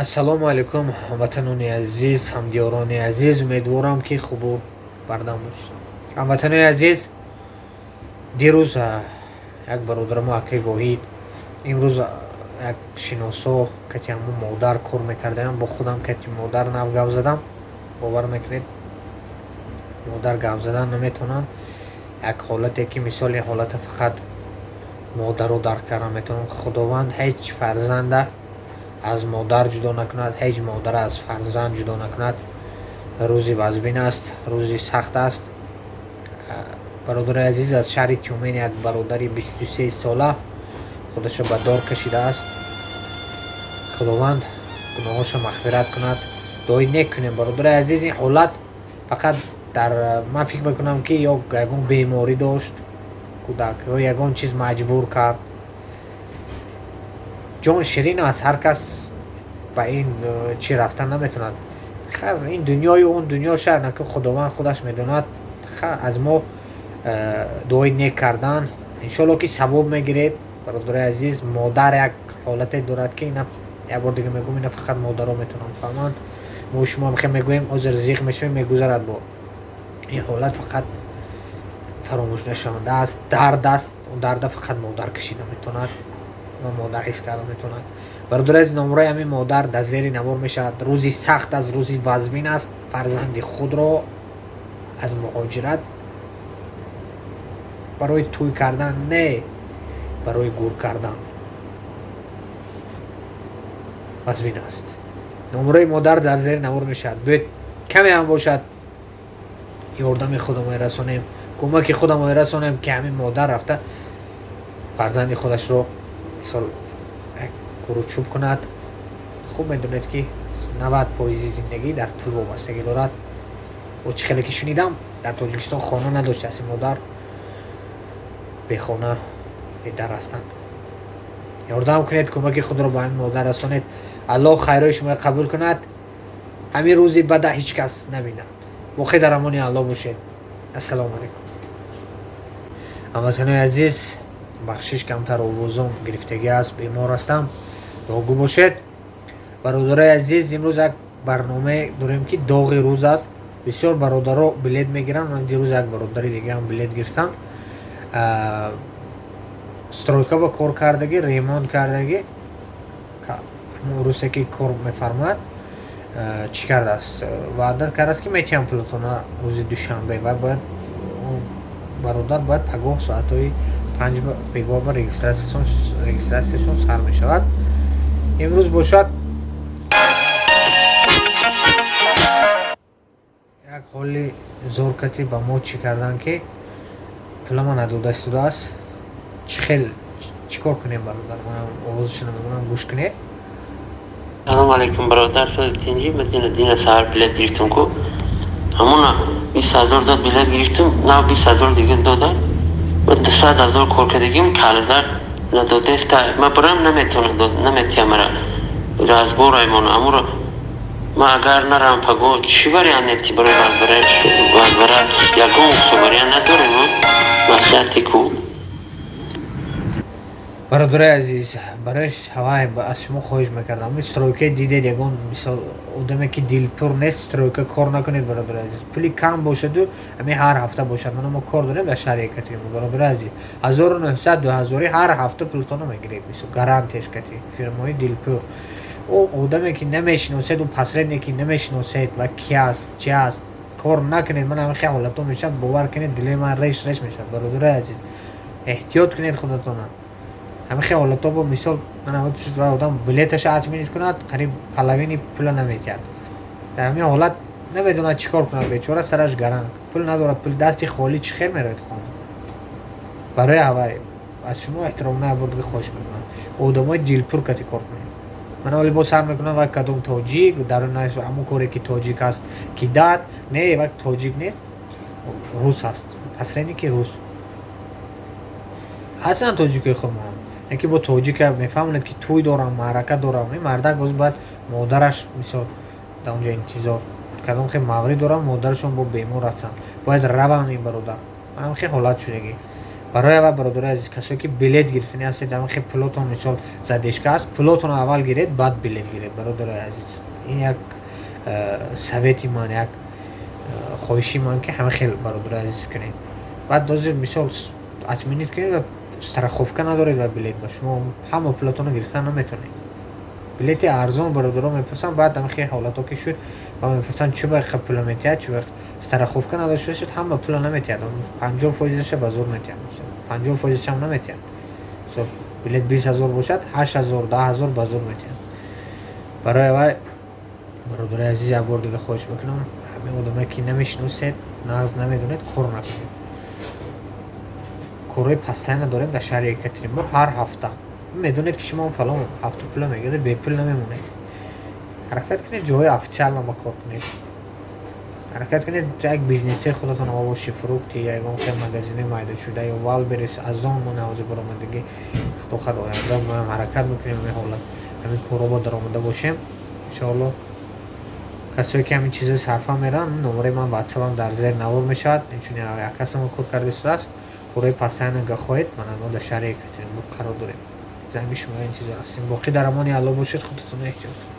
ассалому алайкум ҳамватанони азиз, ҳамдиёрони азиз, умедворам ки хубу бардам бошед. ҳамватанони азиз, дирӯз як бародарамо акаи воҳид имрӯз як шиносо кати ҳамун модар кор мекардаам, бо худам кати модар нав гап задам. бовар мекунед модар гап задан наметавонанд. як ҳолате ки мисоли ҳолата фақат модаро дарк кардан метавонанд. худованд ҳеҷ фарзанда аз модар ҷудо накунад, ҳеҷ модара аз фарзанд ҷудо накунад. рӯзи вазбин аст, рӯзи сахт аст. бародари азиз аз шаҳри Тюмен як бародари 23 сола худашро ба дор кашидааст. худованд гуноҳошро мағфират кунад. дуои нек кунем бародари азиз. ин ҳолат фақат дар ман фикр мекунам ки ё ягон беморӣ дошт кӯдак, ё ягон чиз маҷбур кард. ҷон ширин аст, ҳар кас ба ин чӣ рафтан наметавонад. ин дунёи он дунё шаҳр наки худованд худаш медонад. аз мо дуои нек кардан иншоалло ки савоб мегиред. бародари азиз, модар як ҳолате дорад ки як бор дига мегӯям ина фақат модаро метавонанд фаҳманд. мо шумо мехем мегӯем ҳозир зиқ мешавем, мегузарад бо ин ҳолат фақат фаромӯшнашаванда аст. дард аст, он дарда фақат модар кашида метавонад ва модар ҳис карда метавонад. бародари азиз, номраи ҳамин модар дар зери навор мешавад. рӯзи сахт аст, рӯзи вазбин аст. фарзанди худро аз муҳоҷират барои тӯй кардан, не барои гур кардан вазбин аст. номраи модар дар зери навор мешавад. бояд каме ҳам бошад ёрдами худамон расонем, кӯмаки худамон расонем ки ҳамин модар рафта фарзанди худашро мисол як куручӯб кунад. хуб медонед ки 90% зиндагӣ дар пул вобастагӣ дорад. бо чӣ хеле ки шунидам, дар Тоҷикистон хона надоштааст ин модар, бехона бедар ҳастанд. ёрдам кунед, кӯмаки худро ба ҳамин модар расонед. аллоҳ хайрои шумо қабул кунад. ҳамин рӯзи бада ҳеҷ кас набинад. воқеъ дар амони аллоҳ бошед. ассалому алайкум. ҳамватанони азиз, бахшиш камтар овозом гирифтагӣ аст, бемор ҳастам, догу бошед. бародари азиз, имрӯз як барнома дорем ки доғи рӯз аст. бисёр бародаро билет мегиранд. ман дирӯз як бародари дигаам билет гирифтам. стройкава кор кардагӣ, ремонт кардагӣ, ҳамон рӯсе ки кор мефармояд чӣ кардааст, ваъда кардааст ки метиҳам пулатона рӯзи душанбе ва бояд бародар бояд пагоҳ соатҳои 5 бегоҳ ба регистратсияшон сар мешавад. имрӯз бошад як ҳоли зоркатӣ ба мо чӣ кардан ки пулама надода истодааст. чӣ кор кунем бародар? манам овозашо намегӯям, гӯш кунед. салому алайкум бародар, шоди тинҷи медина саҳар билет гирифтам ку ҳамуна 20,000 дод билет гирифтам, нав 20,000 дига дода ва 200,000 коркардагим калидар надодеста. ма барам наметиҳам ара разбораймона амуро ма агар нарам паго чӣ варианти барои вазбара ягон вариант надорем. масъати ку бародари азиз, барои ҳавай аз шумо хоҳиш мекардам, стройка дидед ягон мисол одаме ки дилпур нест, стройка кор накунед бародари азиз. пули кам бошаду ҳамин ҳар ҳафта бошад. мана мо кор дорем дар шаҳри Екатеринбург бародари азиз. 1900 2000 ҳар ҳафта пултона мегиред. мисол гарантияш кати фирмаи дилпур. о одаме ки намешиносед, ӯ пасредне ки намешиносед ва ки аст чӣ аст кор накунед. ман ҳамин хел ҳолато мешавад, бовар кунед дилои ман реш мешавад. бародари азиз, эҳтиёт кунед худатона. ҳамин хел ҳолато бо мисол ман одам билеташа атминит кунад, қариб половини пула наметиҳад. дар ҳамин ҳолат наметавонад чӣ кор кунад, бечора сараш гаранг, пул надорад, пул дасти холӣ чӣ хел меравед хона. барои ҳавай аз шумо эҳтиромна якбор дига хоҳиш мекунам, одамои дилпур кати кор кунед. ман оли бо сар мекунам вак кадом тоҷик даруна ҳамон коре ки тоҷик аст ки дад не вак тоҷик нест, рус аст, пасрени ки рус ҳастанд тоҷикои худмон. яке бо тоҷика мефаҳмонед ки тӯй дорам, маърака дорам, ин мардак боз бояд модараш мисол дар онҷо интизор кадом маврид дорам, модарашон бо бемор ҳастанд, бояд раванд ин бародар. ман ҳамин ҳолат шудагӣ. барои ва бародари азиз, касое ки билет гирифтани ҳастед, ҳамин хел пулотон мисол задешка аст, пулотонро аввал гиред, баъд билет гиред. Бародари азиз, ин як совети ман, як хоҳиши ман ки ҳамин хел бародари азиз кунед. баъд ҳозир мисол атминид кунед ва страховка надоред ва билет ба шумо ҳама пулотонро гирифтан наметавонед. билети арзон бародаро мепурсанд, баъд ҳамин хел ҳолато ки шуд ва мепурсанд чӣ баиқа пула метиҳад, чӣ баиқа страховка надошта бошед, ҳама пула наметиҳад. 50%-ша ба зур метиҳад, 50%-ша ҳам наметиҳад. билет 20,000 бошад, 8,000 10,000 ба зур метиҳад. барои вай бародари азиз, як бор дига хоҳиш мекунам, ҳамин одаме ки намешиносед, нағз намедонед, кор накунед. корҳои постоянно дорем дар шаҳри Екатеринбург, ҳар ҳафта медонед ки шумо фалон ҳафта пула мегиред, бепул намемонед. ҳаракат кунед ҷои официална ба кор кунед. ҳаракат кунед як бизнеси худатон овоши фрукти я ягон хел магазини майдашуда ё Валберес, Азон, мо навози баромадагӣ худохад оянда моам ҳаракат мекунем ҳамин ҳолат, ҳамин корҳо даромада бошем. иншоалло касое ки ҳамин чизо сарфа мераванд, номари ман ватсапам дар зер навор мешавад. инчунин як касамо кор карда истодааст, корҳои постоянно га хоҳед, мана мо дар шаҳри Екатеринбург қарор дорем. занги шумо ин чизо ҳастем. боқӣ дар амони Алло бошед, худатонро эҳтиёт.